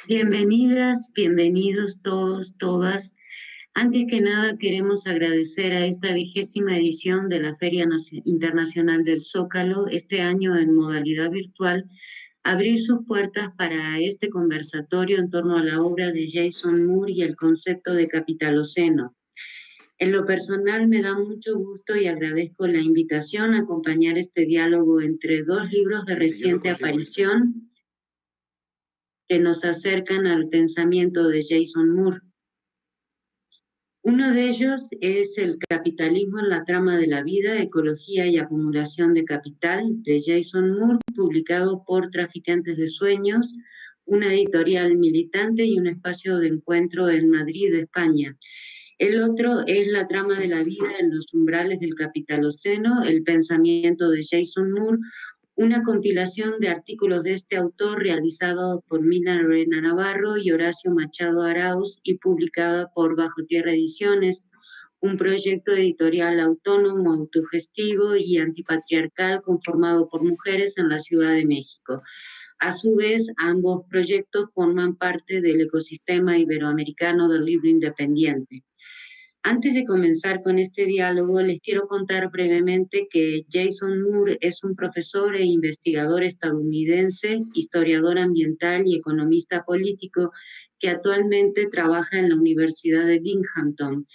Bienvenidas, bienvenidos todos, todas. Antes que nada, queremos agradecer a esta 20ª edición de la Feria Internacional del Zócalo, este año en modalidad virtual, abrir sus puertas para este conversatorio en torno a la obra de Jason Moore y el concepto de capitaloceno. En lo personal me da mucho gusto y agradezco la invitación a acompañar este diálogo entre dos libros de reciente aparición que nos acercan al pensamiento de Jason Moore. Uno de ellos es El capitalismo en la trama de la vida, ecología y acumulación de capital, de Jason Moore, publicado por Traficantes de Sueños, una editorial militante y un espacio de encuentro en Madrid, España. El otro es La trama de la vida en los umbrales del capitaloceno, el pensamiento de Jason Moore, una compilación de artículos de este autor realizado por Mina Lorena Navarro y Horacio Machado Arauz y publicada por Bajo Tierra Ediciones, un proyecto editorial autónomo, autogestivo y antipatriarcal conformado por mujeres en la Ciudad de México. A su vez, ambos proyectos forman parte del ecosistema iberoamericano del libro independiente. Antes de comenzar con este diálogo, les quiero contar brevemente que Jason Moore es un profesor e investigador estadounidense, historiador ambiental y economista político que actualmente trabaja en la Universidad de Binghamton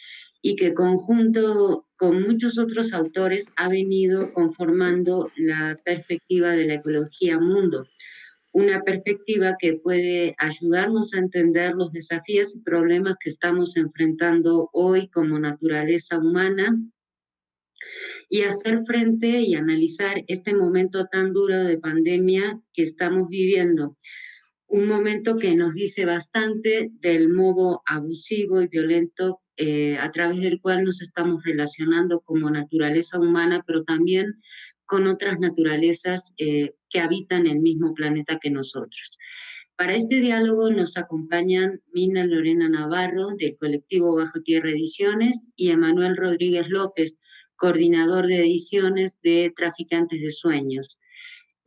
y que conjunto con muchos otros autores ha venido conformando la perspectiva de la ecología mundo, una perspectiva que puede ayudarnos a entender los desafíos y problemas que estamos enfrentando hoy como naturaleza humana y hacer frente y analizar este momento tan duro de pandemia que estamos viviendo. Un momento que nos dice bastante del modo abusivo y violento a través del cual nos estamos relacionando como naturaleza humana, pero también con otras naturalezas que habitan el mismo planeta que nosotros. Para este diálogo nos acompañan Mina Lorena Navarro, del colectivo Bajo Tierra Ediciones, y Emanuel Rodríguez López, coordinador de ediciones de Traficantes de Sueños.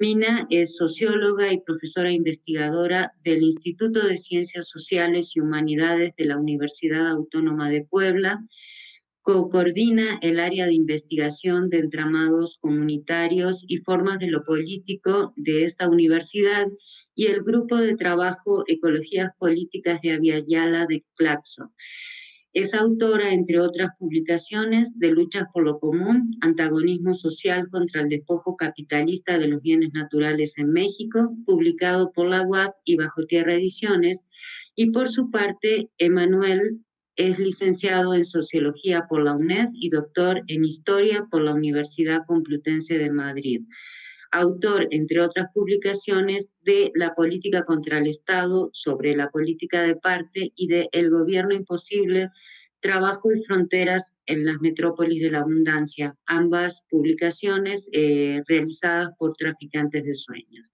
Mina es socióloga y profesora investigadora del Instituto de Ciencias Sociales y Humanidades de la Universidad Autónoma de Puebla. Coordina el área de investigación de entramados comunitarios y formas de lo político de esta universidad y el grupo de trabajo Ecologías Políticas de Aviala de Claxo. Es autora, entre otras publicaciones, de Luchas por lo Común, Antagonismo Social contra el Despojo Capitalista de los Bienes Naturales en México, publicado por la UAP y Bajo Tierra Ediciones, y por su parte, Emanuel es licenciado en Sociología por la UNED y doctor en Historia por la Universidad Complutense de Madrid. Autor, entre otras publicaciones, de La política contra el Estado, sobre la política de parte y de El gobierno imposible, trabajo y fronteras en las metrópolis de la abundancia, ambas publicaciones realizadas por Traficantes de Sueños.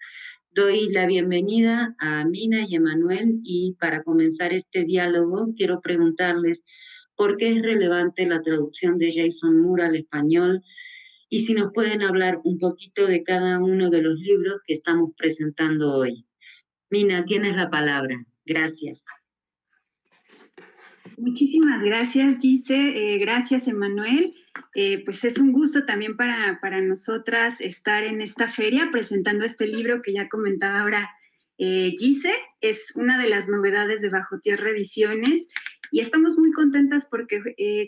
Doy la bienvenida a Mina y Emanuel y para comenzar este diálogo quiero preguntarles por qué es relevante la traducción de Jason Moore al español y si nos pueden hablar un poquito de cada uno de los libros que estamos presentando hoy. Mina, tienes la palabra. Gracias. Muchísimas gracias, Gise. Gracias, Emanuel. Pues es un gusto también para nosotras estar en esta feria presentando este libro que ya comentaba ahora Gise. Es una de las novedades de Bajo Tierra Ediciones y estamos muy contentas porque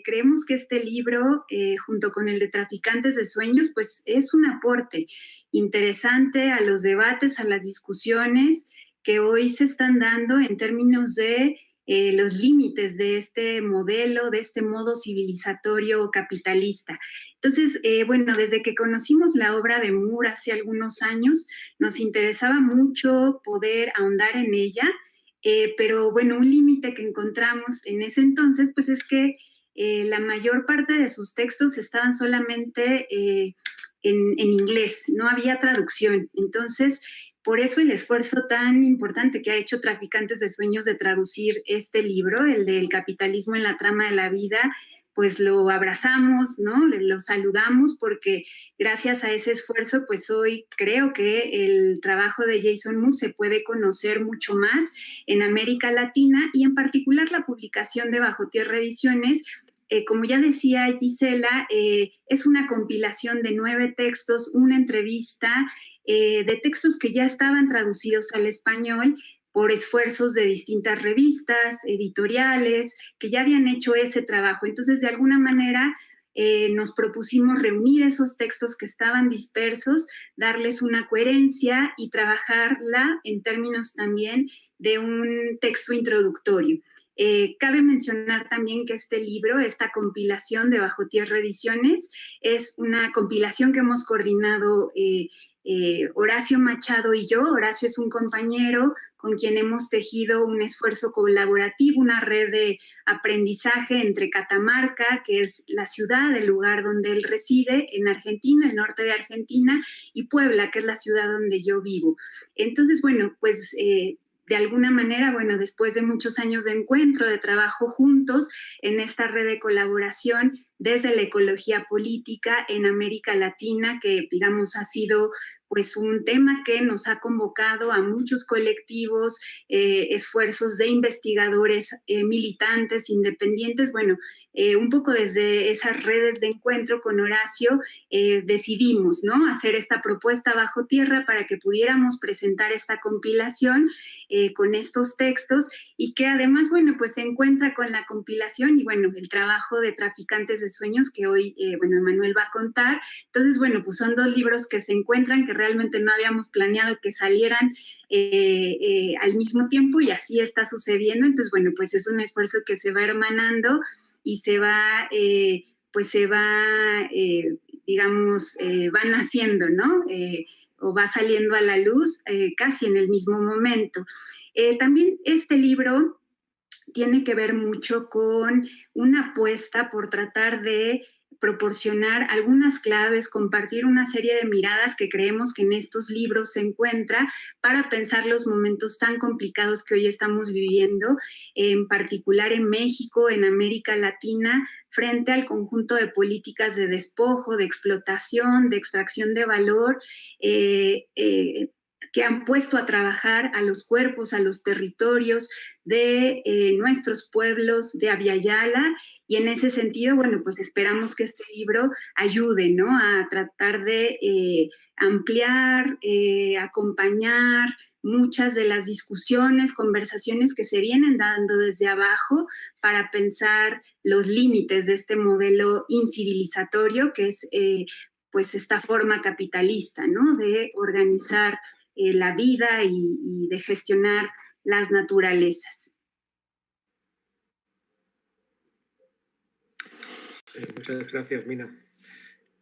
creemos que este libro, junto con el de Traficantes de Sueños, pues es un aporte interesante a los debates, a las discusiones que hoy se están dando en términos de los límites de este modelo, de este modo civilizatorio capitalista. Entonces, bueno, desde que conocimos la obra de Moore hace algunos años, nos interesaba mucho poder ahondar en ella, pero bueno, un límite que encontramos en ese entonces, pues es que la mayor parte de sus textos estaban solamente en inglés, no había traducción. Entonces, por eso el esfuerzo tan importante que ha hecho Traficantes de Sueños de traducir este libro, el del capitalismo en la trama de la vida, pues lo abrazamos, ¿no? Lo saludamos porque gracias a ese esfuerzo, pues hoy creo que el trabajo de Jason Moore se puede conocer mucho más en América Latina y en particular la publicación de Bajo Tierra Ediciones. Como ya decía Gisela, es una compilación de 9 textos, una entrevista de textos que ya estaban traducidos al español por esfuerzos de distintas revistas, editoriales, que ya habían hecho ese trabajo. Entonces, de alguna manera, nos propusimos reunir esos textos que estaban dispersos, darles una coherencia y trabajarla en términos también de un texto introductorio. Cabe mencionar también que este libro, esta compilación de Bajo Tierra Ediciones, es una compilación que hemos coordinado Horacio Machado y yo. Horacio es un compañero con quien hemos tejido un esfuerzo colaborativo, una red de aprendizaje entre Catamarca, que es la ciudad, el lugar donde él reside, en Argentina, el norte de Argentina, y Puebla, que es la ciudad donde yo vivo. Entonces, bueno, pues de alguna manera, bueno, después de muchos años de encuentro, de trabajo juntos en esta red de colaboración desde la ecología política en América Latina, que digamos ha sido pues un tema que nos ha convocado a muchos colectivos, esfuerzos de investigadores, militantes, independientes. Bueno, un poco desde esas redes de encuentro con Horacio decidimos, ¿no?, hacer esta propuesta Bajo Tierra para que pudiéramos presentar esta compilación con estos textos y que además, bueno, pues se encuentra con la compilación y, bueno, el trabajo de Traficantes de Sueños que hoy, bueno, Emanuel va a contar. Entonces, bueno, pues son 2 libros que se encuentran, que realmente no habíamos planeado que salieran al mismo tiempo y así está sucediendo. Entonces, bueno, pues es un esfuerzo que se va hermanando y se va, digamos, van naciendo, ¿no? O va saliendo a la luz casi en el mismo momento. También este libro tiene que ver mucho con una apuesta por tratar de proporcionar algunas claves, compartir una serie de miradas que creemos que en estos libros se encuentra para pensar los momentos tan complicados que hoy estamos viviendo, en particular en México, en América Latina, frente al conjunto de políticas de despojo, de explotación, de extracción de valor, que han puesto a trabajar a los cuerpos, a los territorios de nuestros pueblos de Abya Yala, y en ese sentido, bueno, pues esperamos que este libro ayude, ¿no?, a tratar de ampliar, acompañar muchas de las discusiones, conversaciones que se vienen dando desde abajo para pensar los límites de este modelo incivilizatorio que es pues esta forma capitalista, ¿no?, de organizar la vida y de gestionar las naturalezas. Muchas gracias, Mina.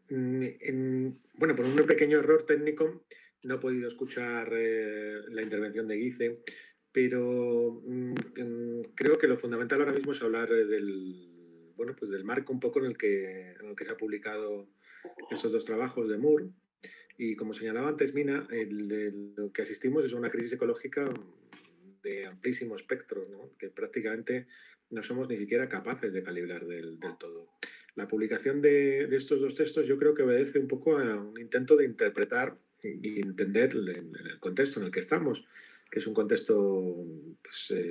Bueno, por un pequeño error técnico no he podido escuchar la intervención de Guise, pero creo que lo fundamental ahora mismo es hablar del marco un poco en el que se ha publicado estos 2 trabajos de Moore. Y como señalaba antes Mina, lo que asistimos es a una crisis ecológica de amplísimo espectro, ¿no?, que prácticamente no somos ni siquiera capaces de calibrar del todo. La publicación de estos 2 textos yo creo que obedece un poco a un intento de interpretar y entender el contexto en el que estamos, que es un contexto pues,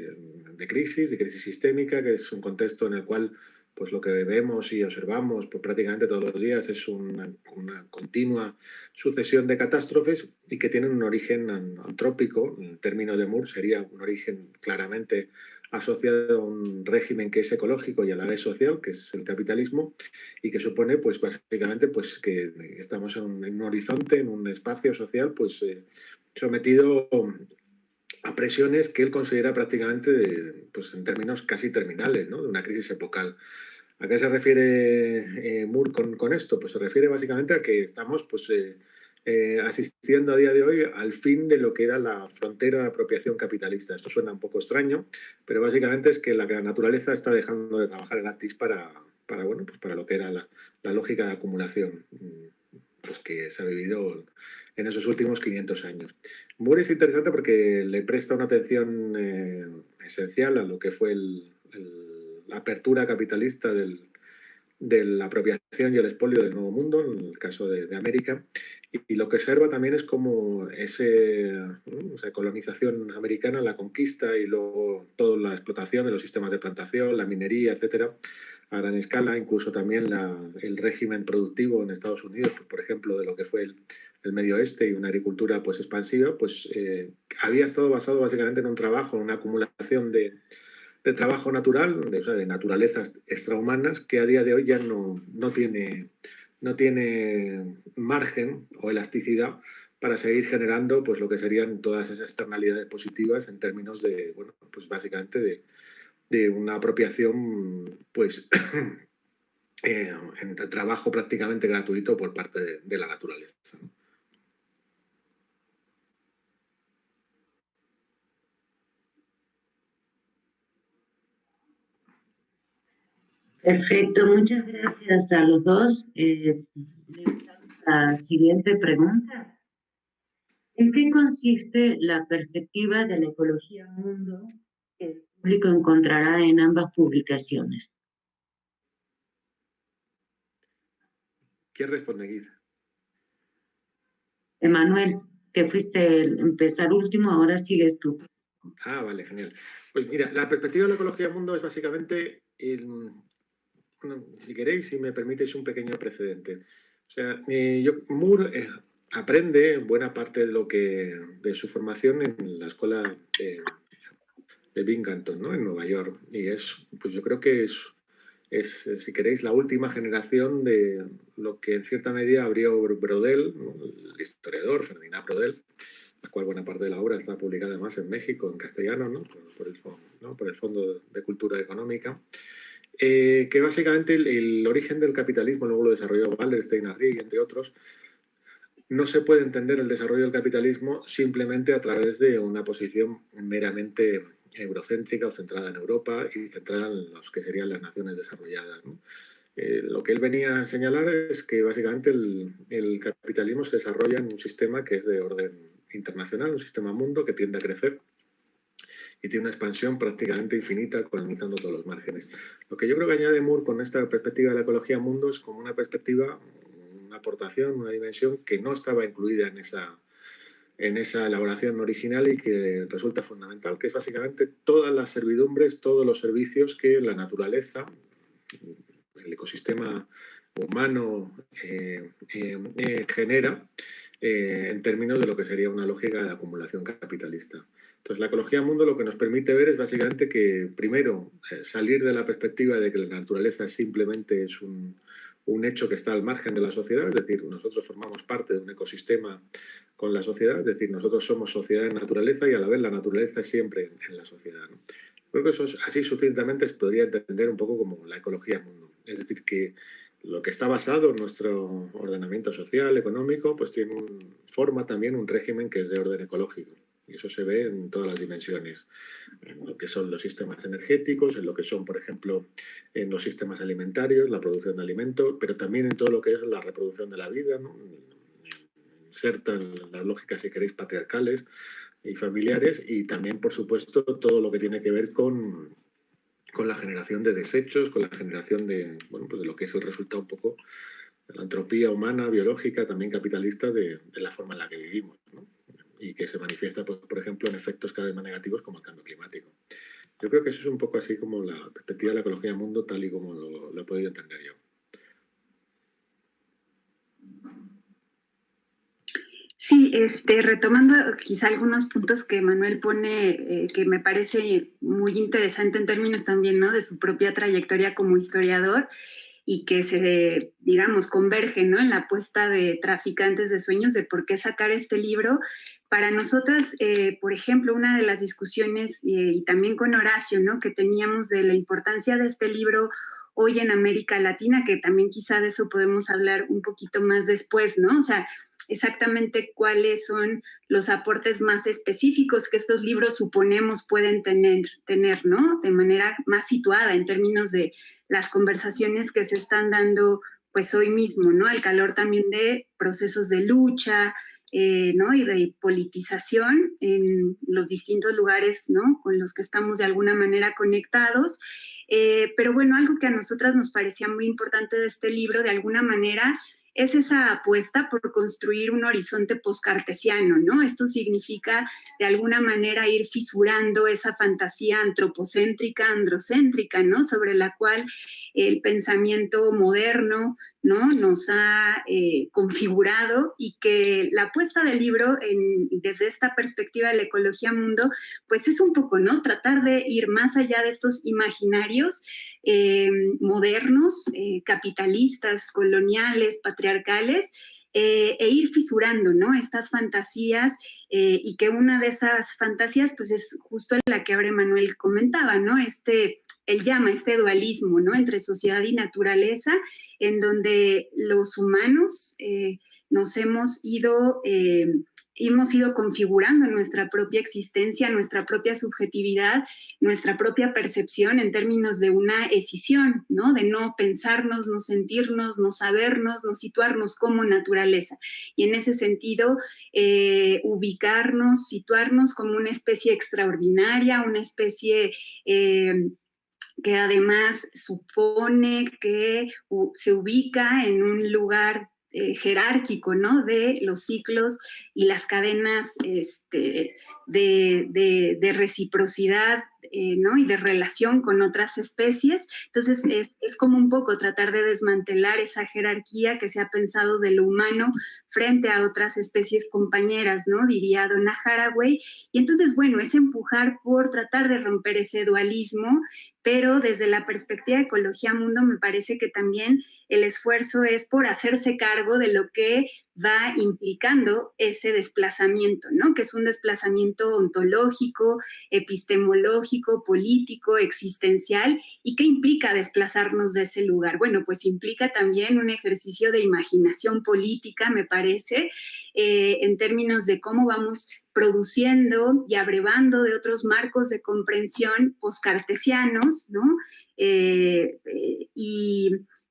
de crisis sistémica, que es un contexto en el cual pues lo que vemos y observamos pues, prácticamente todos los días es una continua sucesión de catástrofes y que tienen un origen antrópico. En términos de Moore sería un origen claramente asociado a un régimen que es ecológico y a la vez social, que es el capitalismo, y que supone pues básicamente pues que estamos en un horizonte, en un espacio social pues sometido a presiones que él considera prácticamente pues en términos casi terminales, ¿no?, de una crisis epocal. ¿A qué se refiere Moore con esto? Pues se refiere básicamente a que estamos pues, asistiendo a día de hoy al fin de lo que era la frontera de apropiación capitalista. Esto suena un poco extraño, pero básicamente es que la naturaleza está dejando de trabajar gratis para lo que era la lógica de acumulación pues, que se ha vivido en esos últimos 500 años. Moore es interesante porque le presta una atención esencial a lo que fue la apertura capitalista del de la apropiación y el expolio del Nuevo Mundo, en el caso de América, y lo que observa también es como esa colonización americana, la conquista y luego toda la explotación de los sistemas de plantación, la minería, etcétera, a gran escala, incluso también el régimen productivo en Estados Unidos, pues, por ejemplo, de lo que fue el Medio Oeste y una agricultura pues expansiva, pues había estado basado básicamente en un trabajo, en una acumulación de trabajo natural, o sea, de naturalezas extrahumanas, que a día de hoy ya no tiene margen o elasticidad para seguir generando pues lo que serían todas esas externalidades positivas en términos de, bueno, pues básicamente de una apropiación pues en trabajo prácticamente gratuito por parte de la naturaleza, ¿no? Perfecto, muchas gracias a los dos. La siguiente pregunta. ¿En qué consiste la perspectiva de la ecología mundo que el público encontrará en ambas publicaciones? ¿Quién responde, Guiz? Emanuel, que fuiste el empezar último, ahora sigues tú. Ah, vale, genial. Pues mira, la perspectiva de la ecología mundo es básicamente, bueno, si queréis, si me permitéis un pequeño precedente. O sea, Moore aprende buena parte de su formación en la escuela de Binghamton, ¿no? En Nueva York. Y pues yo creo que es, si queréis, la última generación de lo que en cierta medida abrió Brodel, ¿no? El historiador Ferdinand Brodel, la cual buena parte de la obra está publicada además en México, en castellano, ¿no? Por el Fondo de Cultura Económica. Que básicamente el origen del capitalismo, luego lo desarrolló Wallerstein, Arrighi, entre otros, no se puede entender el desarrollo del capitalismo simplemente a través de una posición meramente eurocéntrica o centrada en Europa y centrada en los que serían las naciones desarrolladas, ¿no? Lo que él venía a señalar es que básicamente el capitalismo se desarrolla en un sistema que es de orden internacional, un sistema mundo que tiende a crecer y tiene una expansión prácticamente infinita, colonizando todos los márgenes. Lo que yo creo que añade Moore con esta perspectiva de la ecología mundo es como una perspectiva, una aportación, una dimensión que no estaba incluida en esa elaboración original y que resulta fundamental, que es básicamente todas las servidumbres, todos los servicios que la naturaleza, el ecosistema humano genera en términos de lo que sería una lógica de acumulación capitalista. Entonces, la ecología mundo lo que nos permite ver es básicamente que, primero, salir de la perspectiva de que la naturaleza simplemente es un hecho que está al margen de la sociedad, es decir, nosotros formamos parte de un ecosistema con la sociedad, es decir, nosotros somos sociedad en naturaleza y a la vez la naturaleza es siempre en la sociedad, ¿no? Creo que eso así suficientemente se podría entender un poco como la ecología mundo. Es decir, que lo que está basado en nuestro ordenamiento social, económico, pues forma también un régimen que es de orden ecológico. Y eso se ve en todas las dimensiones, en lo que son los sistemas energéticos, en lo que son, por ejemplo, en los sistemas alimentarios, la producción de alimentos, pero también en todo lo que es la reproducción de la vida, ¿no? Insertan las lógicas, si queréis, patriarcales y familiares, y también, por supuesto, todo lo que tiene que ver con la generación de desechos, con la generación de, bueno, pues de lo que es el resultado un poco de la entropía humana, biológica, también capitalista, de la forma en la que vivimos, ¿no? Y que se manifiesta, pues, por ejemplo, en efectos cada vez más negativos como el cambio climático. Yo creo que eso es un poco así como la perspectiva de la ecología del mundo, tal y como lo he podido entender yo. Sí, retomando quizá algunos puntos que Manuel pone, que me parece muy interesante en términos también, ¿no?, de su propia trayectoria como historiador y que se, digamos, converge, ¿no?, en la apuesta de Traficantes de Sueños, de por qué sacar este libro. Para nosotras, por ejemplo, una de las discusiones, y también con Horacio, ¿no?, que teníamos de la importancia de este libro hoy en América Latina, que también quizá de eso podemos hablar un poquito más después, ¿no? O sea, exactamente cuáles son los aportes más específicos que estos libros suponemos pueden tener, ¿no?, de manera más situada en términos de las conversaciones que se están dando pues hoy mismo, ¿no?, al calor también de procesos de lucha, ¿no?, y de politización en los distintos lugares, ¿no?, con los que estamos de alguna manera conectados. Pero bueno, algo que a nosotras nos parecía muy importante de este libro, de alguna manera, es esa apuesta por construir un horizonte poscartesiano, ¿no? Esto significa, de alguna manera, ir fisurando esa fantasía antropocéntrica, androcéntrica, ¿no? Sobre la cual el pensamiento moderno, ¿no? Nos ha configurado, y que la apuesta del libro desde esta perspectiva de la ecología mundo, pues es un poco, ¿no? Tratar de ir más allá de estos imaginarios modernos, capitalistas, coloniales, patriarcales, e ir fisurando, ¿no? Estas fantasías, y que una de esas fantasías, pues es justo la que ahora Manuel comentaba, ¿no? Él llama este dualismo, ¿no? Entre sociedad y naturaleza, en donde los humanos nos hemos ido configurando nuestra propia existencia, nuestra propia subjetividad, nuestra propia percepción en términos de una escisión, ¿no? De no pensarnos, no sentirnos, no sabernos, no situarnos como naturaleza. Y en ese sentido, ubicarnos, situarnos como una especie extraordinaria, una especie que además supone que se ubica en un lugar jerárquico, ¿no? De los ciclos y las cadenas de reciprocidad, ¿no? Y de relación con otras especies. Entonces es como un poco tratar de desmantelar esa jerarquía que se ha pensado de lo humano frente a otras especies compañeras, ¿no? Diría Donna Haraway. Y entonces, bueno, es empujar por tratar de romper ese dualismo, pero desde la perspectiva de Ecología Mundo me parece que también el esfuerzo es por hacerse cargo de lo que va implicando ese desplazamiento, ¿no? Que es un desplazamiento ontológico, epistemológico, político, existencial, y que implica desplazarnos de ese lugar. Bueno, pues implica también un ejercicio de imaginación política, me parece, en términos de cómo vamos produciendo y abrevando de otros marcos de comprensión poscartesianos, ¿no?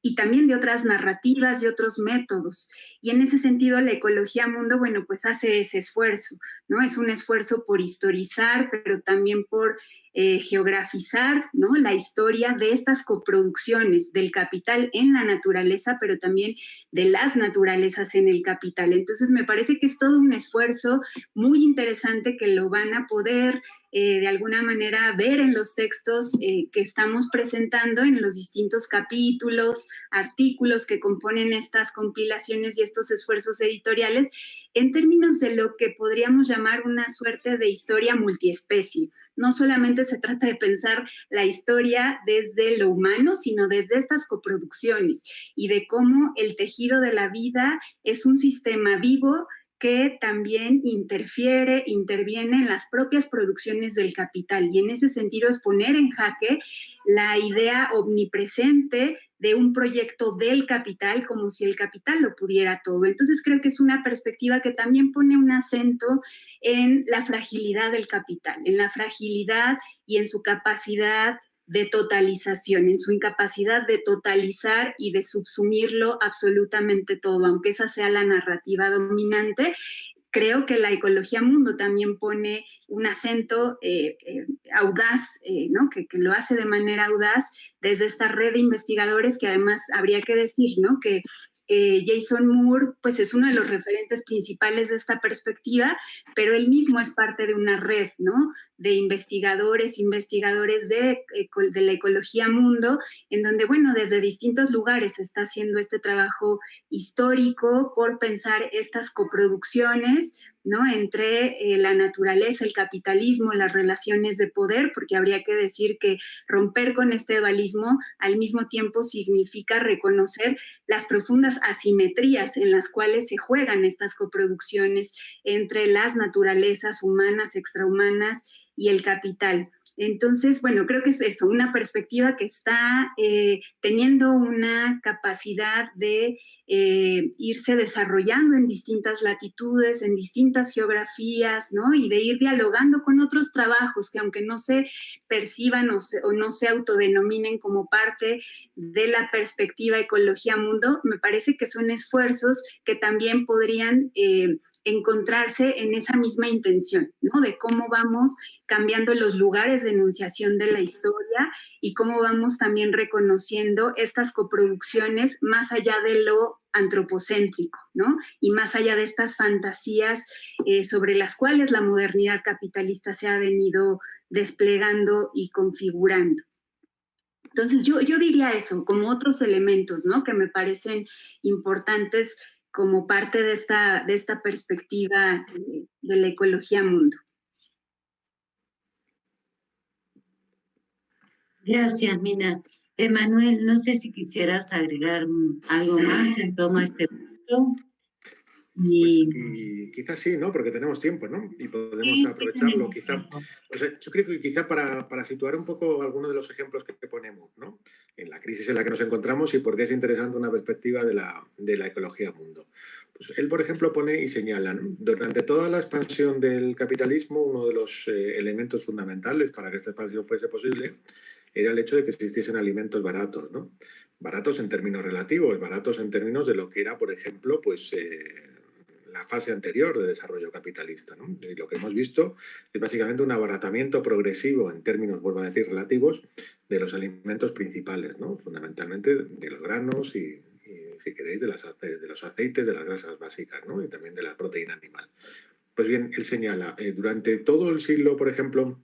Y también de otras narrativas y otros métodos. Y en ese sentido, la Ecología Mundo, bueno, pues hace ese esfuerzo, ¿no? Es un esfuerzo por historizar, pero también por geografizar, ¿no? La historia de estas coproducciones del capital en la naturaleza, pero también de las naturalezas en el capital. Entonces, me parece que es todo un esfuerzo muy interesante que lo van a poder de alguna manera ver en los textos que estamos presentando en los distintos capítulos, artículos que componen estas compilaciones y estos esfuerzos editoriales, en términos de lo que podríamos llamar una suerte de historia multiespecie. No solamente se trata de pensar la historia desde lo humano, sino desde estas coproducciones, y de cómo el tejido de la vida es un sistema vivo que también interviene en las propias producciones del capital. Y en ese sentido es poner en jaque la idea omnipresente de un proyecto del capital, como si el capital lo pudiera todo. Entonces creo que es una perspectiva que también pone un acento en la fragilidad del capital, en la fragilidad y en su capacidad de totalización, en su incapacidad de totalizar y de subsumirlo absolutamente todo, aunque esa sea la narrativa dominante. Creo que la Ecología Mundo también pone un acento audaz, ¿no? Que lo hace de manera audaz desde esta red de investigadores, que además habría que decir, ¿no? Que Jason Moore, pues es uno de los referentes principales de esta perspectiva, pero él mismo es parte de una red, ¿no? De investigadores de la Ecología Mundo, en donde, bueno, desde distintos lugares se está haciendo este trabajo histórico por pensar estas coproducciones, ¿no? Entre la naturaleza, el capitalismo, las relaciones de poder, porque habría que decir que romper con este dualismo al mismo tiempo significa reconocer las profundas asimetrías en las cuales se juegan estas coproducciones entre las naturalezas humanas, extrahumanas y el capital. Entonces, bueno, creo que es eso, una perspectiva que está teniendo una capacidad de irse desarrollando en distintas latitudes, en distintas geografías, ¿no? Y de ir dialogando con otros trabajos que, aunque no se perciban o no se autodenominen como parte de la perspectiva Ecología Mundo, me parece que son esfuerzos que también podrían encontrarse en esa misma intención, ¿no? De cómo vamos cambiando los lugares de enunciación de la historia y cómo vamos también reconociendo estas coproducciones más allá de lo antropocéntrico, ¿no? Y más allá de estas fantasías sobre las cuales la modernidad capitalista se ha venido desplegando y configurando. Entonces yo diría eso, como otros elementos, ¿no? Que me parecen importantes como parte de esta perspectiva de la ecología mundo. Gracias, Mina. Emanuel, no sé si quisieras agregar algo más en torno a este punto. Pues quizás sí, ¿no? Porque tenemos tiempo, ¿no? Y podemos aprovecharlo, quizá. O sea, yo creo que quizá para situar un poco algunos de los ejemplos que ponemos, ¿no? En la crisis en la que nos encontramos y por qué es interesante una perspectiva de la ecología mundo. Pues él, por ejemplo, pone y señala, ¿no? Durante toda la expansión del capitalismo, uno de los elementos fundamentales para que esta expansión fuese posible era el hecho de que existiesen alimentos baratos, ¿no? Baratos en términos relativos, baratos en términos de lo que era, por ejemplo, pues la fase anterior de desarrollo capitalista, ¿no? Y lo que hemos visto es básicamente un abaratamiento progresivo en términos, vuelvo a decir, relativos de los alimentos principales, ¿no? Fundamentalmente de los granos y si queréis, de los aceites, de las grasas básicas, ¿no? Y también de la proteína animal. Pues bien, él señala, durante todo el siglo, por ejemplo,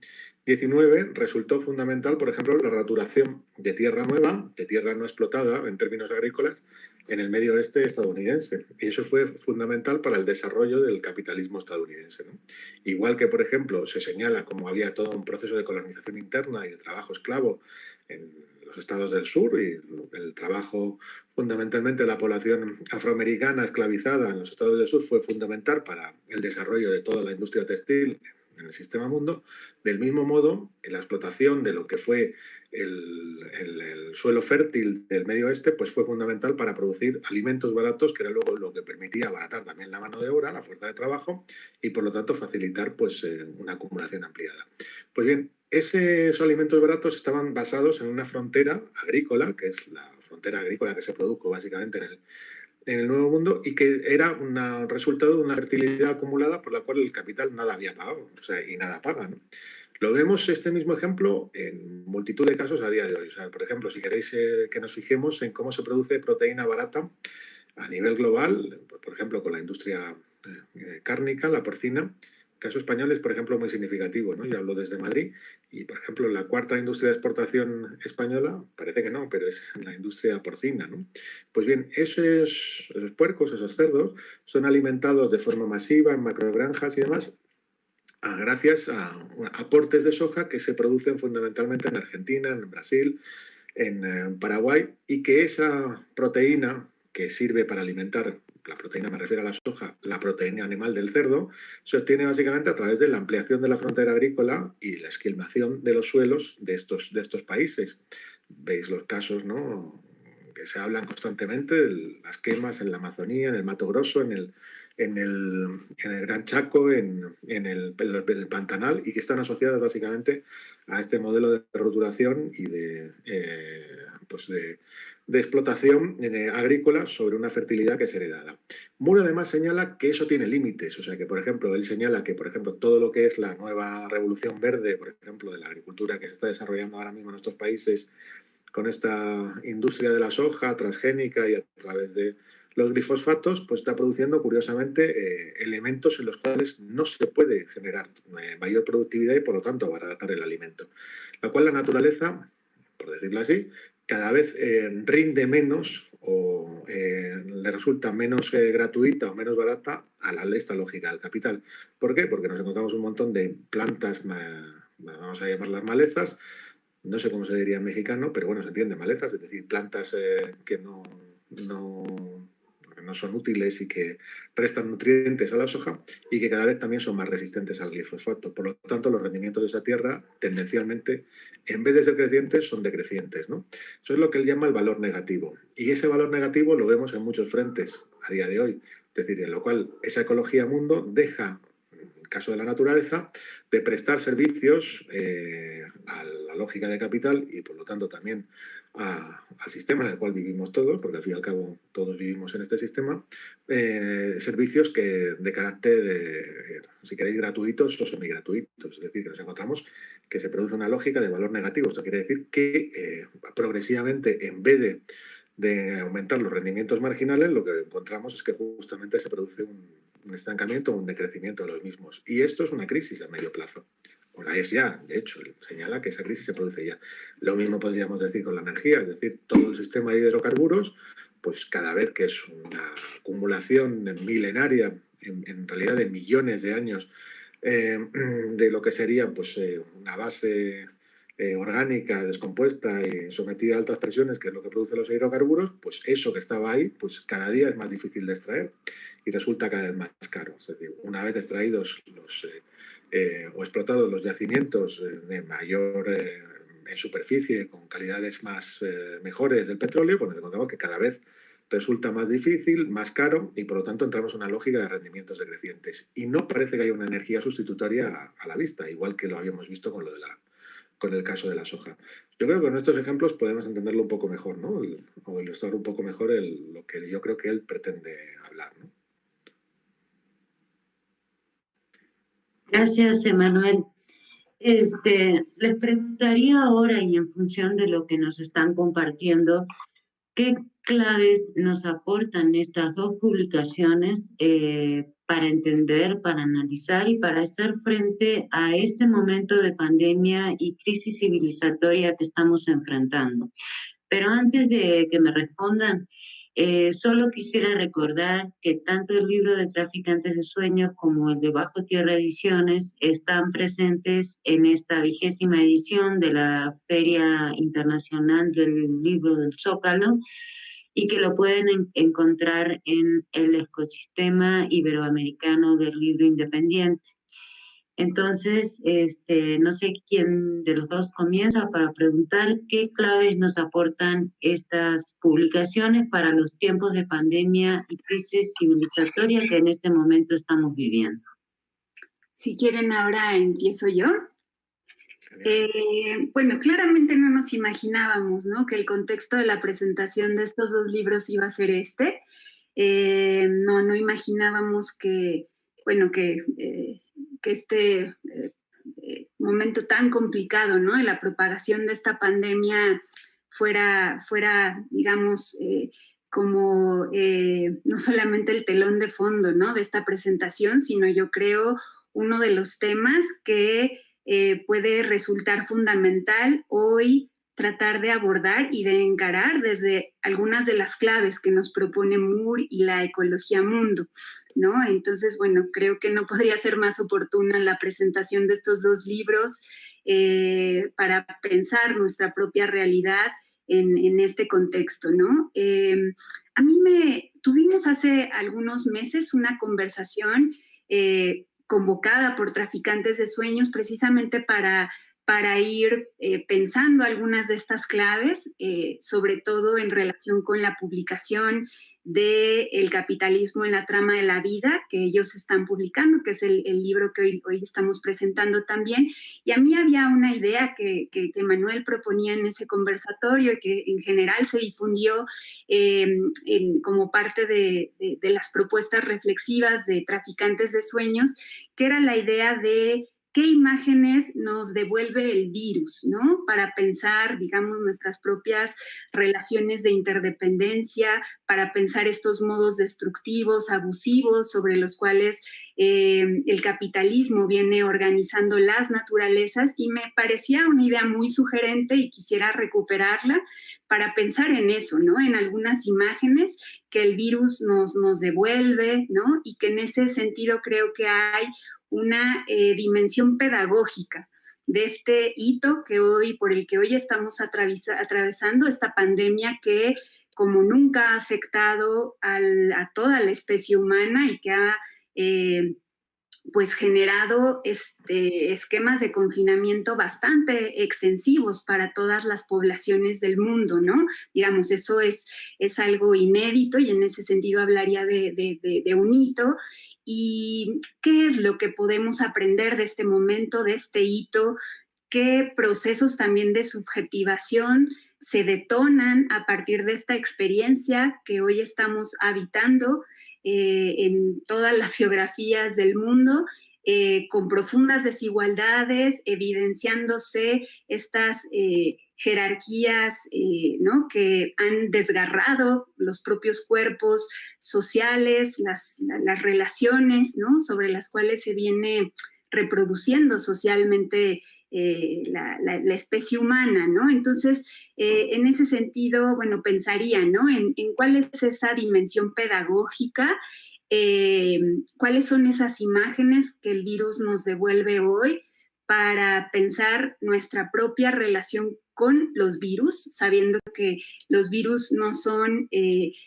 XIX, resultó fundamental, por ejemplo, la roturación de tierra nueva, de tierra no explotada en términos agrícolas, en el medio oeste estadounidense. Y eso fue fundamental para el desarrollo del capitalismo estadounidense, ¿no? Igual que, por ejemplo, se señala como había todo un proceso de colonización interna y de trabajo esclavo en los estados del sur y el trabajo fundamentalmente de la población afroamericana esclavizada en los estados del sur fue fundamental para el desarrollo de toda la industria textil en el sistema mundo. Del mismo modo, en la explotación de lo que fue el suelo fértil del medio oeste, pues fue fundamental para producir alimentos baratos, que era luego lo que permitía abaratar también la mano de obra, la fuerza de trabajo, y por lo tanto facilitar pues, una acumulación ampliada. Pues bien, esos alimentos baratos estaban basados en una frontera agrícola, que es la frontera agrícola que se produjo básicamente en el Nuevo Mundo y que era un resultado de una fertilidad acumulada por la cual el capital nada había pagado, o sea, y nada paga, ¿no? Lo vemos este mismo ejemplo en multitud de casos a día de hoy. O sea, por ejemplo, si queréis que nos fijemos en cómo se produce proteína barata a nivel global, por ejemplo, con la industria cárnica, la porcina, caso español es, por ejemplo, muy significativo, ¿no? Yo hablo desde Madrid y, por ejemplo, la cuarta industria de exportación española, parece que no, pero es la industria porcina, ¿no? Pues bien, esos puercos, esos cerdos, son alimentados de forma masiva en macrogranjas y demás, gracias a aportes de soja que se producen fundamentalmente en Argentina, en Brasil, en Paraguay, y que esa proteína que sirve para alimentar, la proteína me refiero a la soja, la proteína animal del cerdo, se obtiene básicamente a través de la ampliación de la frontera agrícola y la esquilmación de los suelos de estos países. Veis los casos, ¿no?, que se hablan constantemente, las quemas en la Amazonía, en el Mato Grosso, en el Gran Chaco, en el Pantanal, y que están asociadas básicamente a este modelo de roturación y de explotación agrícola sobre una fertilidad que es heredada. Moore además señala que eso tiene límites, o sea que, por ejemplo, él señala que, por ejemplo, todo lo que es la nueva revolución verde, por ejemplo, de la agricultura que se está desarrollando ahora mismo en estos países, con esta industria de la soja transgénica y a través de los glifosfatos, pues está produciendo curiosamente elementos en los cuales no se puede generar mayor productividad y por lo tanto abaratar el alimento. La cual la naturaleza, por decirlo así, cada vez rinde menos o le resulta menos gratuita o menos barata a esta lógica del capital. ¿Por qué? Porque nos encontramos un montón de plantas, vamos a llamarlas malezas, no sé cómo se diría en mexicano, pero bueno, se entiende, malezas, es decir, plantas que no son útiles y que restan nutrientes a la soja y que cada vez también son más resistentes al glifosfato. Por lo tanto, los rendimientos de esa tierra tendencialmente, en vez de ser crecientes, son decrecientes, ¿no? Eso es lo que él llama el valor negativo. Y ese valor negativo lo vemos en muchos frentes a día de hoy. Es decir, en lo cual esa ecología mundo deja caso de la naturaleza, de prestar servicios a la lógica de capital y, por lo tanto, también al sistema en el cual vivimos todos, porque al fin y al cabo todos vivimos en este sistema, servicios que de carácter, si queréis, gratuitos o semigratuitos. Es decir, que nos encontramos que se produce una lógica de valor negativo. Esto quiere decir que progresivamente, en vez de aumentar los rendimientos marginales, lo que encontramos es que justamente se produce un estancamiento o un decrecimiento de los mismos. Y esto es una crisis a medio plazo. O la es ya, de hecho, señala que esa crisis se produce ya. Lo mismo podríamos decir con la energía, es decir, todo el sistema de hidrocarburos, pues cada vez que es una acumulación milenaria, en realidad de millones de años, de lo que sería pues, una base orgánica, descompuesta y sometida a altas presiones, que es lo que produce los hidrocarburos, pues eso que estaba ahí, pues cada día es más difícil de extraer y resulta cada vez más caro. Es decir, una vez extraídos o explotados los yacimientos de mayor en superficie, con calidades más mejores del petróleo, pues nos encontramos que cada vez resulta más difícil, más caro y por lo tanto entramos en una lógica de rendimientos decrecientes. Y no parece que haya una energía sustitutoria a la vista, igual que lo habíamos visto con el caso de la soja. Yo creo que con estos ejemplos podemos entenderlo un poco mejor, ¿no? O ilustrar un poco mejor lo que yo creo que él pretende hablar, ¿no? Gracias, Emanuel. Les preguntaría ahora, y en función de lo que nos están compartiendo, ¿qué claves nos aportan estas dos publicaciones para entender, para analizar y para hacer frente a este momento de pandemia y crisis civilizatoria que estamos enfrentando? Pero antes de que me respondan, solo quisiera recordar que tanto el libro de Traficantes de Sueños como el de Bajo Tierra Ediciones están presentes en esta 20ª edición de la Feria Internacional del Libro del Zócalo y que lo pueden encontrar en el ecosistema iberoamericano del libro independiente. Entonces, no sé quién de los dos comienza para preguntar qué claves nos aportan estas publicaciones para los tiempos de pandemia y crisis civilizatoria que en este momento estamos viviendo. Si quieren, ahora empiezo yo. Bueno, claramente no nos imaginábamos, ¿no?, que el contexto de la presentación de estos dos libros iba a ser este. No imaginábamos que, bueno, que este momento tan complicado, ¿no?, de la propagación de esta pandemia fuera digamos, como no solamente el telón de fondo, ¿no?, de esta presentación, sino yo creo uno de los temas que puede resultar fundamental hoy tratar de abordar y de encarar desde algunas de las claves que nos propone Moore y la ecología mundo, ¿no? Entonces, bueno, creo que no podría ser más oportuna la presentación de estos dos libros para pensar nuestra propia realidad en este contexto, ¿no? A mí tuvimos hace algunos meses una conversación convocada por Traficantes de Sueños precisamente para ir pensando algunas de estas claves, sobre todo en relación con la publicación de El capitalismo en la trama de la vida, que ellos están publicando, que es el libro que hoy estamos presentando también. Y a mí había una idea que Manuel proponía en ese conversatorio y que en general se difundió como parte de las propuestas reflexivas de Traficantes de Sueños, que era la idea de qué imágenes nos devuelve el virus, ¿no? Para pensar, digamos, nuestras propias relaciones de interdependencia, para pensar estos modos destructivos, abusivos, sobre los cuales el capitalismo viene organizando las naturalezas, y me parecía una idea muy sugerente y quisiera recuperarla para pensar en eso, ¿no? En algunas imágenes que el virus nos devuelve, ¿no? Y que en ese sentido creo que hay una dimensión pedagógica de este hito por el que hoy estamos atravesando, esta pandemia que como nunca ha afectado a toda la especie humana y que ha pues generado esquemas de confinamiento bastante extensivos para todas las poblaciones del mundo, ¿no? Digamos, eso es algo inédito y en ese sentido hablaría de un hito. ¿Y qué es lo que podemos aprender de este momento, de este hito? ¿Qué procesos también de subjetivación se detonan a partir de esta experiencia que hoy estamos habitando en todas las geografías del mundo, con profundas desigualdades, evidenciándose estas jerarquías, ¿no?, que han desgarrado los propios cuerpos sociales, las relaciones, ¿no?, sobre las cuales se viene reproduciendo socialmente la especie humana, ¿no? Entonces, en ese sentido, bueno, pensaría, ¿no?, en cuál es esa dimensión pedagógica, cuáles son esas imágenes que el virus nos devuelve hoy para pensar nuestra propia relación con los virus, sabiendo que los virus no son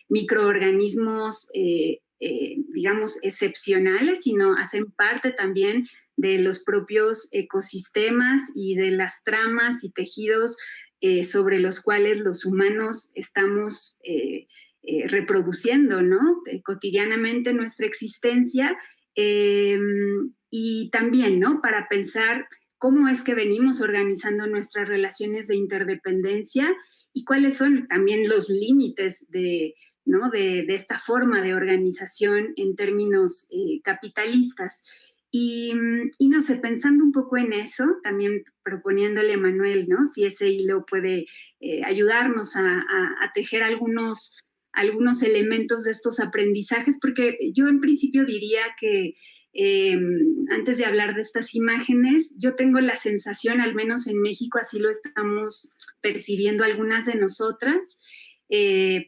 microorganismos, digamos, excepcionales, sino hacen parte también de los propios ecosistemas y de las tramas y tejidos sobre los cuales los humanos estamos reproduciendo, ¿no?, cotidianamente nuestra existencia, y también, ¿no?, para pensar cómo es que venimos organizando nuestras relaciones de interdependencia y cuáles son también los límites ¿no?, de esta forma de organización en términos capitalistas. Y no sé, pensando un poco en eso, también proponiéndole a Manuel, ¿no?, si ese hilo puede ayudarnos a tejer algunos elementos de estos aprendizajes, porque yo en principio diría que antes de hablar de estas imágenes, yo tengo la sensación, al menos en México así lo estamos percibiendo algunas de nosotras,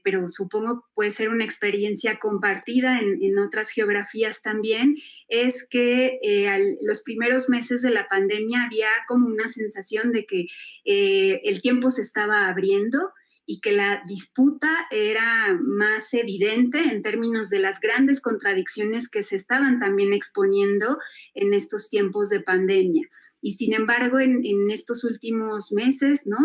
pero supongo puede ser una experiencia compartida en otras geografías también, es que los primeros meses de la pandemia había como una sensación de que el tiempo se estaba abriendo y que la disputa era más evidente en términos de las grandes contradicciones que se estaban también exponiendo en estos tiempos de pandemia. Y sin embargo, en estos últimos meses, ¿no?,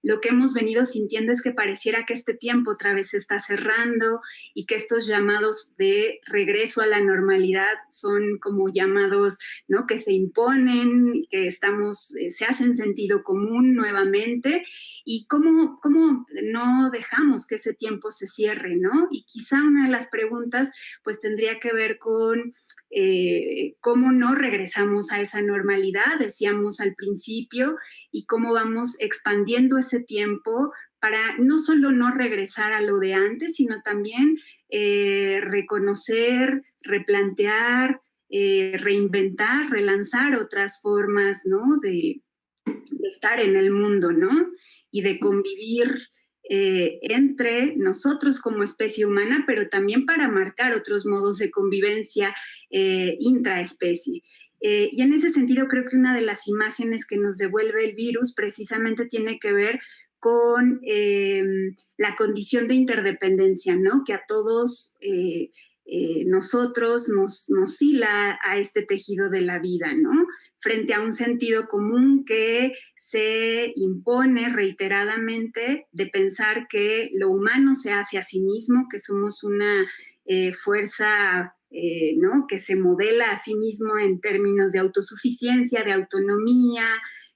lo que hemos venido sintiendo es que pareciera que este tiempo otra vez se está cerrando y que estos llamados de regreso a la normalidad son como llamados, ¿no?, que se imponen, que se hacen sentido común nuevamente, y cómo no dejamos que ese tiempo se cierre, ¿no? Y quizá una de las preguntas pues tendría que ver con cómo no regresamos a esa normalidad, decíamos al principio, y cómo vamos expandiendo ese tiempo para no solo no regresar a lo de antes, sino también reconocer, replantear, reinventar, relanzar otras formas, ¿no?, de estar en el mundo, ¿no?, y de convivir entre nosotros como especie humana, pero también para marcar otros modos de convivencia intraespecie. Y en ese sentido creo que una de las imágenes que nos devuelve el virus precisamente tiene que ver con la condición de interdependencia, ¿no?, que a todos nosotros nos hila a este tejido de la vida, ¿no?, frente a un sentido común que se impone reiteradamente de pensar que lo humano se hace a sí mismo, que somos una fuerza ¿no?, que se modela a sí mismo en términos de autosuficiencia, de autonomía,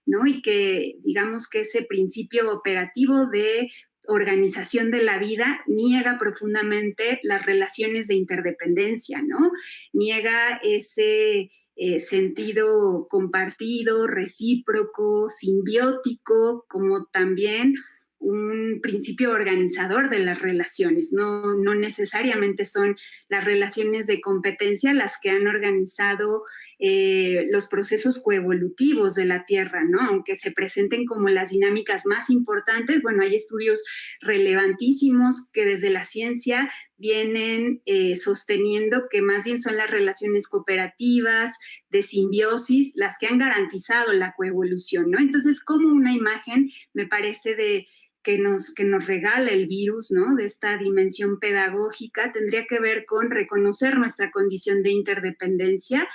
¿no?, y que digamos que ese principio operativo de organización de la vida niega profundamente las relaciones de interdependencia, ¿no?, niega ese sentido compartido, recíproco, simbiótico, como también un principio organizador de las relaciones. No necesariamente son las relaciones de competencia las que han organizado los procesos coevolutivos de la Tierra, ¿no?, aunque se presenten como las dinámicas más importantes. Bueno, hay estudios relevantísimos que desde la ciencia vienen sosteniendo que más bien son las relaciones cooperativas, de simbiosis, las que han garantizado la coevolución, ¿no? Entonces, como una imagen, me parece, de que nos regala el virus, ¿no? De esta dimensión pedagógica, tendría que ver con reconocer nuestra condición de interdependencia,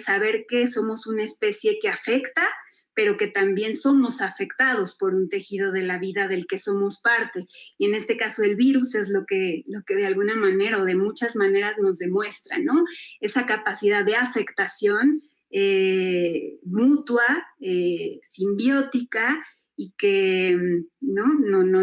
saber que somos una especie que afecta, pero que también somos afectados por un tejido de la vida del que somos parte. Y en este caso el virus es lo que de alguna manera o de muchas maneras nos demuestra, ¿no? Esa capacidad de afectación mutua, simbiótica, y que no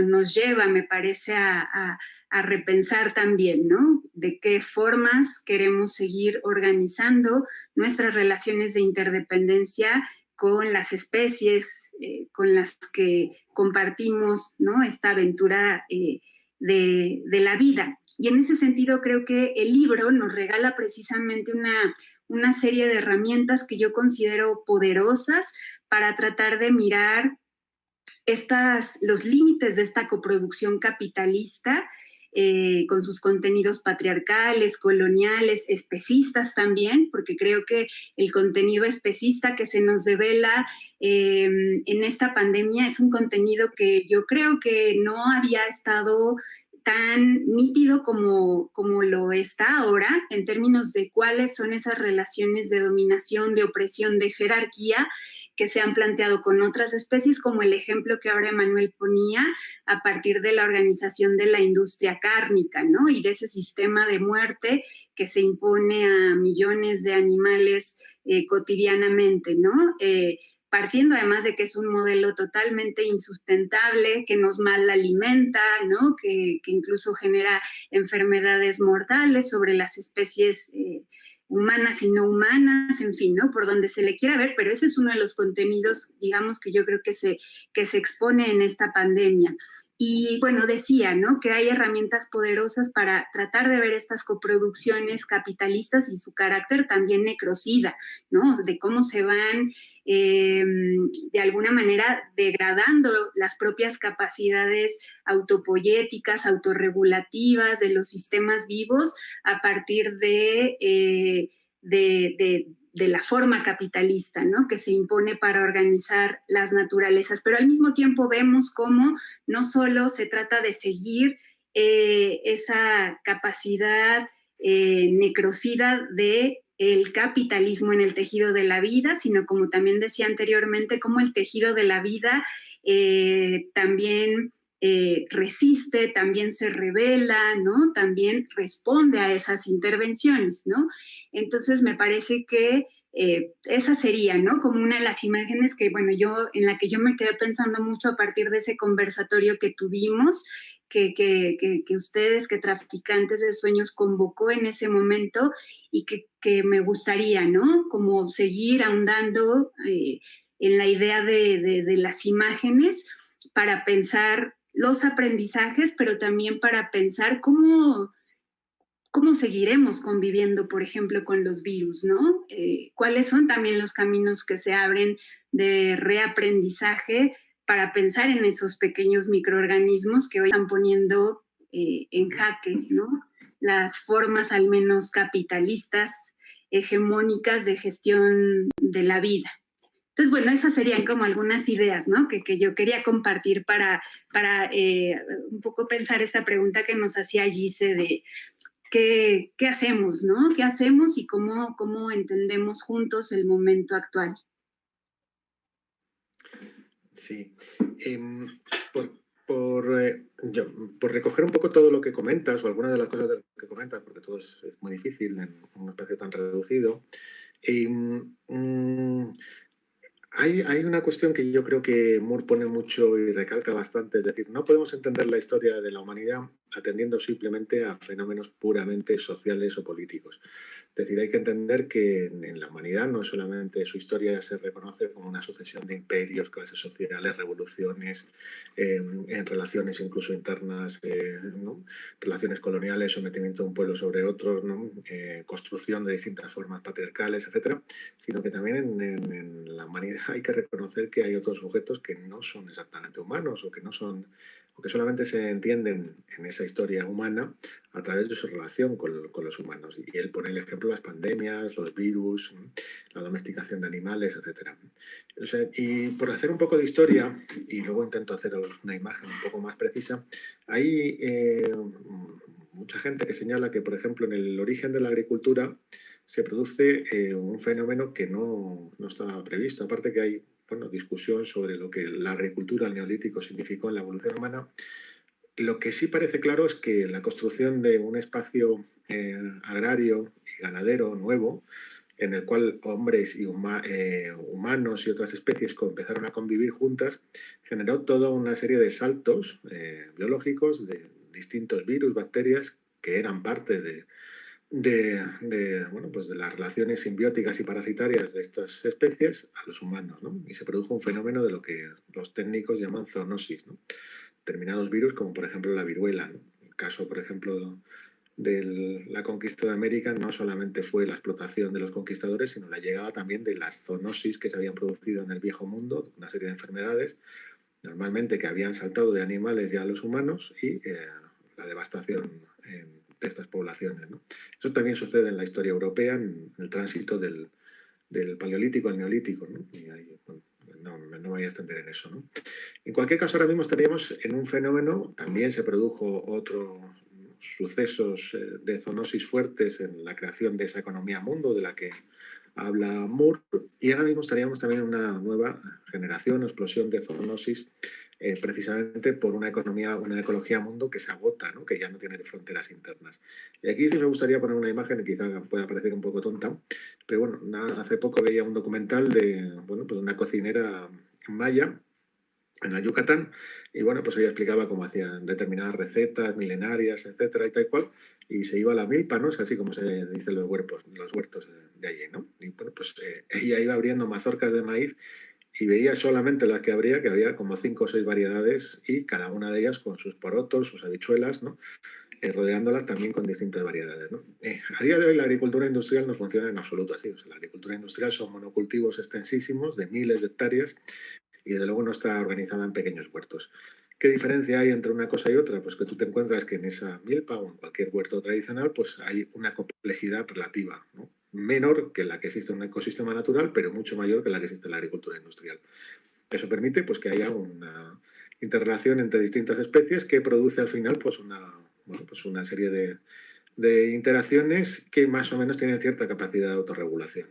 nos lleva, me parece, a repensar también, ¿no? De qué formas queremos seguir organizando nuestras relaciones de interdependencia con las especies con las que compartimos, ¿no? Esta aventura de la vida. Y en ese sentido creo que el libro nos regala precisamente una serie de herramientas que yo considero poderosas para tratar de mirar los límites de esta coproducción capitalista con sus contenidos patriarcales, coloniales, especistas también, porque creo que el contenido especista que se nos devela en esta pandemia es un contenido que yo creo que no había estado tan nítido como lo está ahora, en términos de cuáles son esas relaciones de dominación, de opresión, de jerarquía, que se han planteado con otras especies, como el ejemplo que ahora Emanuel ponía, a partir de la organización de la industria cárnica, ¿no? Y de ese sistema de muerte que se impone a millones de animales cotidianamente, ¿no? Partiendo además de que es un modelo totalmente insustentable, que nos mal alimenta, ¿no? Que incluso genera enfermedades mortales sobre las especies humanas y no humanas, en fin, ¿no? Por donde se le quiera ver, pero ese es uno de los contenidos, digamos, que yo creo que se expone en esta pandemia. Y bueno, decía, ¿no? Que hay herramientas poderosas para tratar de ver estas coproducciones capitalistas y su carácter también necrocida, ¿no? De cómo se van de alguna manera degradando las propias capacidades autopoyéticas, autorregulativas de los sistemas vivos a partir de la forma capitalista, ¿no? Que se impone para organizar las naturalezas. Pero al mismo tiempo vemos cómo no solo se trata de seguir esa capacidad necrocida de el capitalismo en el tejido de la vida, sino como también decía anteriormente, cómo el tejido de la vida también resiste, también se revela, ¿no? También responde a esas intervenciones, ¿no? Entonces me parece que esa sería, ¿no? Como una de las imágenes que, bueno, en la que yo me quedé pensando mucho a partir de ese conversatorio que tuvimos, que ustedes, que Traficantes de Sueños convocó en ese momento y que me gustaría, ¿no? Como seguir ahondando en la idea de las imágenes para pensar los aprendizajes, pero también para pensar cómo seguiremos conviviendo, por ejemplo, con los virus, ¿no? ¿Cuáles son también los caminos que se abren de reaprendizaje para pensar en esos pequeños microorganismos que hoy están poniendo en jaque, ¿no? Las formas al menos capitalistas, hegemónicas de gestión de la vida. Entonces, bueno, esas serían como algunas ideas, ¿no? Que yo quería compartir para un poco pensar esta pregunta que nos hacía Gise de qué hacemos, ¿no? ¿Qué hacemos y cómo entendemos juntos el momento actual? Sí. Por recoger un poco todo lo que comentas o algunas de las cosas que comentas, porque todo es muy difícil en un espacio tan reducido, hay una cuestión que yo creo que Moore pone mucho y recalca bastante, es decir, no podemos entender la historia de la humanidad atendiendo simplemente a fenómenos puramente sociales o políticos. Es decir, hay que entender que en la humanidad no solamente su historia se reconoce como una sucesión de imperios, clases sociales, revoluciones, en relaciones incluso internas, ¿no? Relaciones coloniales, sometimiento de un pueblo sobre otros, ¿no? Construcción de distintas formas patriarcales, etcétera, sino que también en la humanidad hay que reconocer que hay otros sujetos que no son exactamente humanos o que no son o que solamente se entienden en esa historia humana a través de su relación con los humanos. Y él pone el ejemplo de las pandemias, los virus, la domesticación de animales, etcétera. O sea, y por hacer un poco de historia, y luego intento hacer una imagen un poco más precisa, hay mucha gente que señala que, por ejemplo, en el origen de la agricultura se produce un fenómeno que no estaba previsto. Aparte que hay discusión sobre lo que la agricultura, el neolítico, significó en la evolución humana. Lo que sí parece claro es que la construcción de un espacio agrario y ganadero nuevo, en el cual hombres y humanos y otras especies empezaron a convivir juntas, generó toda una serie de saltos biológicos de distintos virus, bacterias, que eran parte de las relaciones simbióticas y parasitarias de estas especies a los humanos, ¿no? Y se produjo un fenómeno de lo que los técnicos llaman zoonosis, ¿no? Determinados virus, como por ejemplo la viruela, ¿no? El caso, por ejemplo, de la conquista de América no solamente fue la explotación de los conquistadores, sino la llegada también de las zoonosis que se habían producido en el viejo mundo, una serie de enfermedades, normalmente que habían saltado de animales ya a los humanos, y la devastación de estas poblaciones, ¿no? Eso también sucede en la historia europea, en el tránsito del paleolítico al neolítico, ¿no? Y ahí, no me voy a extender en eso, ¿no? En cualquier caso, ahora mismo estaríamos en un fenómeno, también se produjo otros sucesos de zoonosis fuertes en la creación de esa economía mundo de la que habla Moore, y ahora mismo estaríamos también en una nueva generación, explosión de zoonosis, precisamente por una ecología mundo que se agota, ¿no? Que ya no tiene fronteras internas. Y aquí sí me gustaría poner una imagen que quizá pueda parecer un poco tonta, pero bueno, hace poco veía un documental de una cocinera maya en el Yucatán, y pues ella explicaba cómo hacían determinadas recetas milenarias, etcétera, y tal cual, y se iba a la milpa, ¿no? Es así como se dicen los huertos de allí, ¿no? Y pues ella iba abriendo mazorcas de maíz y veía solamente las que abría, que había como 5 o 6 variedades, y cada una de ellas con sus porotos, sus habichuelas, ¿no? Rodeándolas también con distintas variedades, ¿no? A día de hoy la agricultura industrial no funciona en absoluto así. O sea, la agricultura industrial son monocultivos extensísimos de miles de hectáreas, y desde luego no está organizada en pequeños huertos. ¿Qué diferencia hay entre una cosa y otra? Pues que tú te encuentras que en esa milpa o en cualquier huerto tradicional pues hay una complejidad relativa, ¿no? Menor que la que existe en un ecosistema natural, pero mucho mayor que la que existe en la agricultura industrial. Eso permite pues, que haya una interrelación entre distintas especies que produce al final pues, una serie de interacciones que más o menos tienen cierta capacidad de autorregulación.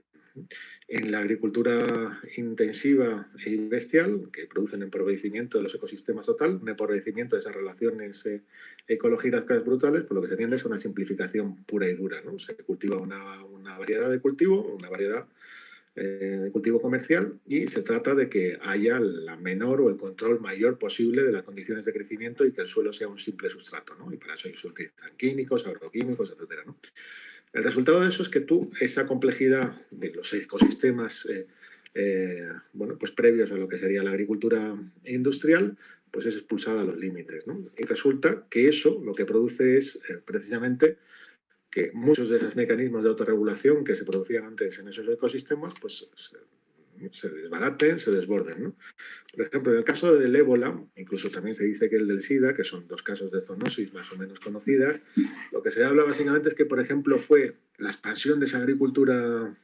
En la agricultura intensiva y bestial, que produce un empobrecimiento de los ecosistemas total, un empobrecimiento de esas relaciones ecológicas brutales, por lo que se tiende es una simplificación pura y dura, ¿no? Se cultiva una variedad de cultivo, una variedad de cultivo comercial, y se trata de que haya la menor o el control mayor posible de las condiciones de crecimiento y que el suelo sea un simple sustrato, ¿no? Y para eso se utilizan químicos, agroquímicos, etcétera, ¿no? El resultado de eso es que tú, esa complejidad de los ecosistemas pues previos a lo que sería la agricultura industrial, pues es expulsada a los límites, ¿no? Y resulta que eso lo que produce es precisamente que muchos de esos mecanismos de autorregulación que se producían antes en esos ecosistemas, pues se desbaraten, se desborden, ¿no? Por ejemplo, en el caso del ébola, incluso también se dice que el del SIDA, que son 2 casos de zoonosis más o menos conocidas, lo que se habla básicamente es que, por ejemplo, fue la expansión de esa agricultura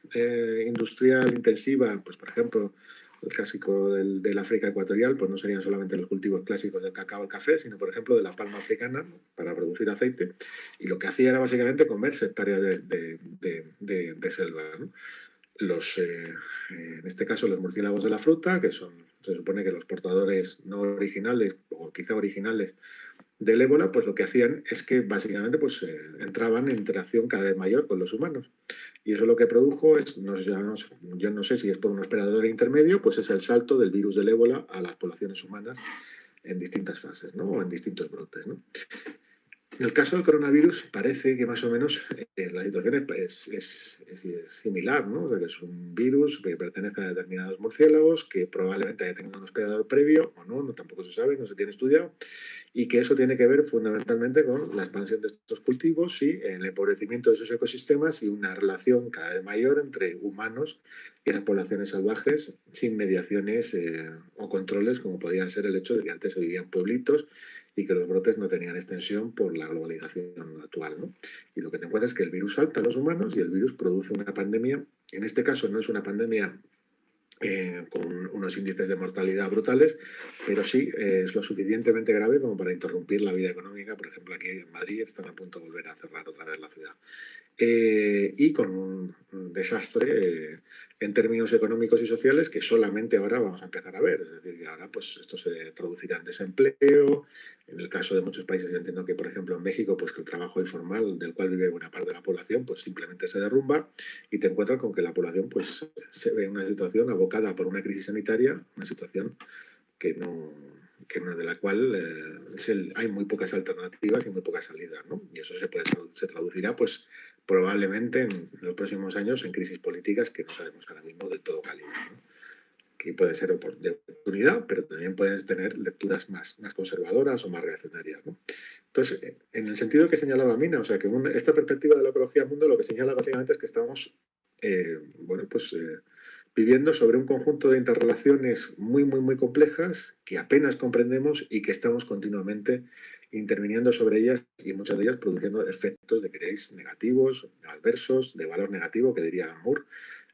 industrial intensiva, pues por ejemplo, el clásico del África ecuatorial, pues no serían solamente los cultivos clásicos del cacao, el café, sino por ejemplo de la palma africana, ¿no? Para producir aceite, y lo que hacía era básicamente comerse hectáreas de selva, ¿no? En este caso los murciélagos de la fruta, que se supone que los portadores no originales, o quizá originales, del ébola, pues lo que hacían es que básicamente pues, entraban en interacción cada vez mayor con los humanos. Y eso lo que produjo es, yo no sé si es por un hospedador intermedio, pues es el salto del virus del ébola a las poblaciones humanas en distintas fases, ¿no? O en distintos brotes, ¿no? En el caso del coronavirus parece que más o menos la situación es similar, ¿no? O sea, que es un virus que pertenece a determinados murciélagos, que probablemente haya tenido un hospedador previo o no, tampoco se sabe, no se tiene estudiado, y que eso tiene que ver fundamentalmente con la expansión de estos cultivos y el empobrecimiento de esos ecosistemas y una relación cada vez mayor entre humanos y las poblaciones salvajes sin mediaciones o controles como podían ser el hecho de que antes se vivían pueblitos y que los brotes no tenían extensión por la globalización actual, ¿no? Y lo que te encuentras es que el virus salta a los humanos y el virus produce una pandemia. En este caso no es una pandemia con unos índices de mortalidad brutales, pero sí es lo suficientemente grave como para interrumpir la vida económica. Por ejemplo, aquí en Madrid están a punto de volver a cerrar otra vez la ciudad. Y con un desastre en términos económicos y sociales que solamente ahora vamos a empezar a ver. Es decir, que ahora pues, esto se traducirá en desempleo. En el caso de muchos países, yo entiendo que, por ejemplo, en México, pues que el trabajo informal del cual vive buena parte de la población, pues simplemente se derrumba y te encuentras con que la población pues, se ve en una situación abocada por una crisis sanitaria, una situación que no, de la cual hay muy pocas alternativas y muy pocas salidas, ¿no? Y eso se traducirá, pues, probablemente en los próximos años en crisis políticas que no sabemos ahora mismo del todo calibre, ¿no? Que pueden ser de oportunidad, pero también pueden tener lecturas más conservadoras o más reaccionarias, ¿no? Entonces, en el sentido que señalaba Mina, o sea, que esta perspectiva de la ecología al mundo lo que señala básicamente es que estamos, viviendo sobre un conjunto de interrelaciones muy complejas que apenas comprendemos y que estamos continuamente interviniendo sobre ellas y muchas de ellas produciendo efectos, de queréis, negativos, adversos, de valor negativo, que diría Moore,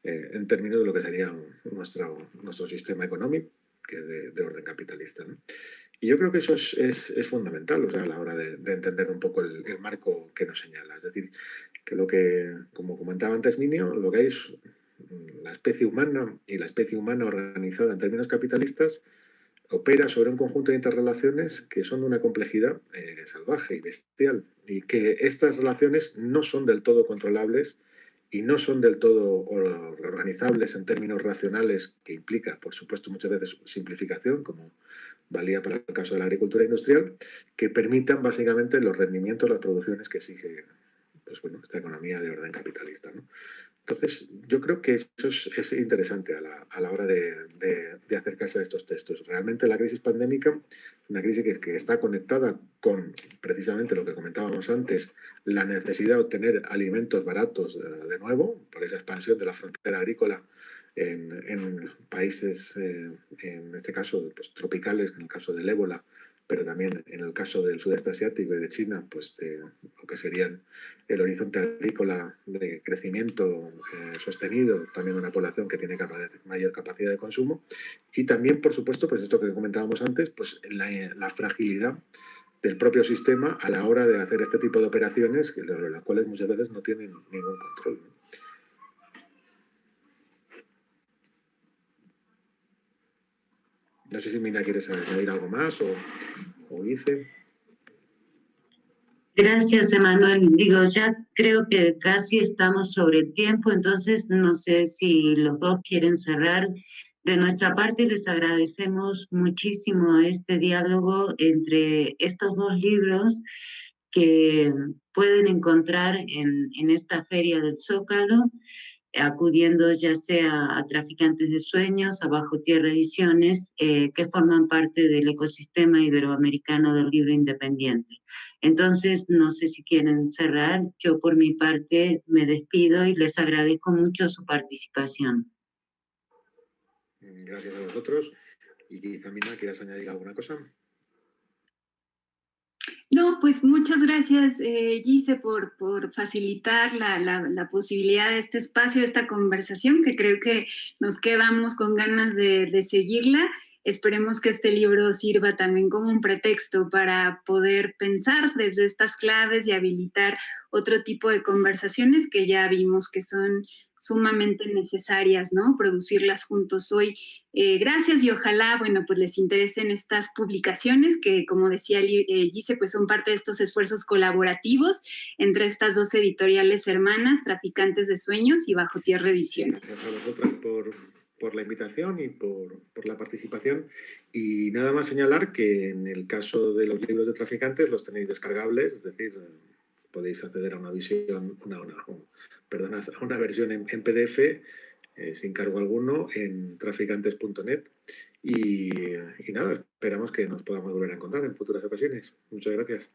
en términos de lo que sería nuestro sistema económico, que es de orden capitalista, ¿no? Y yo creo que eso es fundamental, o sea, a la hora de entender un poco el marco que nos señala. Es decir, que como comentaba antes Minio, lo que hay es la especie humana y la especie humana organizada en términos capitalistas opera sobre un conjunto de interrelaciones que son de una complejidad salvaje y bestial y que estas relaciones no son del todo controlables y no son del todo organizables en términos racionales, que implica, por supuesto, muchas veces simplificación, como valía para el caso de la agricultura industrial, que permitan básicamente los rendimientos, las producciones que exige pues, bueno, esta economía de orden capitalista, ¿no? Entonces, yo creo que eso es interesante a la hora de acercarse a estos textos. Realmente la crisis pandémica es una crisis que está conectada con precisamente lo que comentábamos antes, la necesidad de obtener alimentos baratos de nuevo, por esa expansión de la frontera agrícola en países, en este caso, pues, tropicales, en el caso del ébola, pero también en el caso del sudeste asiático y de China, pues de lo que serían el horizonte agrícola de crecimiento sostenido, también una población que tiene mayor capacidad de consumo, y también, por supuesto, pues esto que comentábamos antes, pues la fragilidad del propio sistema a la hora de hacer este tipo de operaciones, las cuales muchas veces no tienen ningún control, ¿no? No sé si Mina quieres añadir algo más o Ife. Gracias, Emanuel. Digo, ya creo que casi estamos sobre el tiempo, entonces no sé si los dos quieren cerrar. De nuestra parte, les agradecemos muchísimo este diálogo entre estos dos libros que pueden encontrar en esta Feria del Zócalo, acudiendo ya sea a Traficantes de Sueños, a Bajo Tierra Ediciones, que forman parte del ecosistema iberoamericano del libro independiente. Entonces, no sé si quieren cerrar. Yo por mi parte me despido y les agradezco mucho su participación. Gracias a vosotros. Y quizá, Mina, ¿quieras añadir alguna cosa? No, pues muchas gracias, Gise, por facilitar la posibilidad de este espacio, de esta conversación, que creo que nos quedamos con ganas de seguirla. Esperemos que este libro sirva también como un pretexto para poder pensar desde estas claves y habilitar otro tipo de conversaciones que ya vimos que son sumamente necesarias, ¿no? Producirlas juntos hoy. Gracias y ojalá, bueno, pues les interesen estas publicaciones que, como decía Gise, pues son parte de estos esfuerzos colaborativos entre estas dos editoriales hermanas, Traficantes de Sueños y Bajo Tierra Ediciones. Gracias a vosotras por la invitación y por la participación. Y nada más señalar que en el caso de los libros de Traficantes los tenéis descargables, es decir, podéis acceder a una visión, a una versión en PDF sin cargo alguno en traficantes.net. Y nada, esperamos que nos podamos volver a encontrar en futuras ocasiones. Muchas gracias.